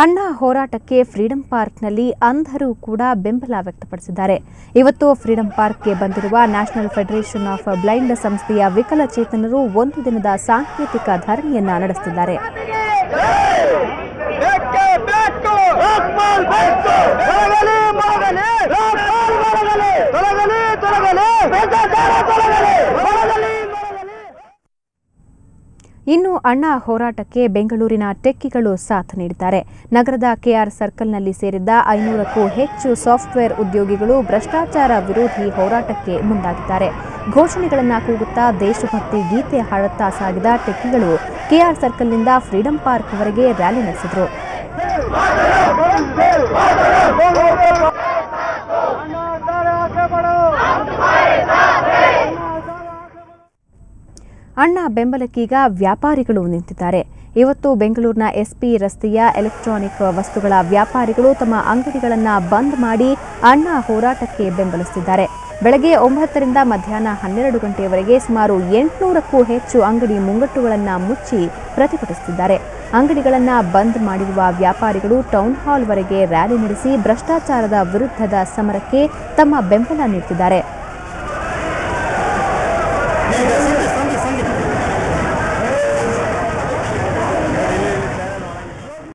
ಅಣ್ಣಾ ಹೋರಾಟಕ್ಕೆ ಫ್ರೀಡಂ ಪಾರ್ಕ್ನಲ್ಲಿ ಅಂಧರು ಕೂಡ ಬೆಂಬಲ ವ್ಯಕ್ತಪಡಿಸಿದ್ದಾರೆ. ಇವತ್ತು ಫ್ರೀಡಂ ಪಾರ್ಕ್ಗೆ ಬಂದಿರುವ ನ್ಯಾಷನಲ್ ಫೆಡರೇಷನ್ ಆಫ್ ಬ್ಲೈಂಡ್ ಸಂಸ್ಥೆಯ ವಿಕಲಚೇತನರು ಒಂದು ದಿನದ ಸಾಂಕೇತಿಕ ಧರಣಿಯನ್ನ ನಡೆಸುತ್ತಿದ್ದಾರೆ. ಇನ್ನು ಅಣ್ಣಾ ಹೋರಾಟಕ್ಕೆ ಬೆಂಗಳೂರಿನ ಟೆಕ್ಕಿಗಳು ಸಾಥ್ ನೀಡಿದ್ದಾರೆ. ನಗರದ ಕೆಆರ್ ಸರ್ಕಲ್ನಲ್ಲಿ ಸೇರಿದ್ದ 500ಕ್ಕೂ ಹೆಚ್ಚು ಸಾಫ್ಟ್ವೇರ್ ಉದ್ಯೋಗಿಗಳು ಭ್ರಷ್ಟಾಚಾರ ವಿರೋಧಿ ಹೋರಾಟಕ್ಕೆ ಮುಂದಾಗಿದ್ದಾರೆ. ಘೋಷಣೆಗಳನ್ನು ಕೂಗುತ್ತಾ ದೇಶಭಕ್ತಿ ಗೀತೆ ಹಾಡುತ್ತಾ ಸಾಗಿದ ಟೆಕ್ಕಿಗಳು ಕೆಆರ್ ಸರ್ಕಲ್ನಿಂದ ಫ್ರೀಡಂ ಪಾರ್ಕ್ವರೆಗೆ ರ್ಯಾಲಿ ನಡೆಸಿದರು. ಅಣ್ಣಾ ಬೆಂಬಲಕ್ಕೀಗ ವ್ಯಾಪಾರಿಗಳು ನಿಂತಿದ್ದಾರೆ. ಇವತ್ತು ಬೆಂಗಳೂರಿನ ಎಸ್ಪಿ ರಸ್ತೆಯ ಎಲೆಕ್ಟ್ರಾನಿಕ್ ವಸ್ತುಗಳ ವ್ಯಾಪಾರಿಗಳು ತಮ್ಮ ಅಂಗಡಿಗಳನ್ನು ಬಂದ್ ಮಾಡಿ ಅಣ್ಣಾ ಹೋರಾಟಕ್ಕೆ ಬೆಂಬಲಿಸುತ್ತಿದ್ದಾರೆ. ಬೆಳಗ್ಗೆ 9ರಿಂದ ಮಧ್ಯಾಹ್ನ 12 ಗಂಟೆಯವರೆಗೆ ಸುಮಾರು 800ಕ್ಕೂ ಹೆಚ್ಚು ಅಂಗಡಿ ಮುಂಗಟ್ಟುಗಳನ್ನು ಮುಚ್ಚಿ ಪ್ರತಿಭಟಿಸುತ್ತಿದ್ದಾರೆ. ಅಂಗಡಿಗಳನ್ನು ಬಂದ್ ಮಾಡಿರುವ ವ್ಯಾಪಾರಿಗಳು ಟೌನ್ ಹಾಲ್ವರೆಗೆ ರ್ಯಾಲಿ ನಡೆಸಿ ಭ್ರಷ್ಟಾಚಾರದ ವಿರುದ್ಧದ ಸಮರಕ್ಕೆ ತಮ್ಮ ಬೆಂಬಲ ನೀಡುತ್ತಿದ್ದಾರೆ.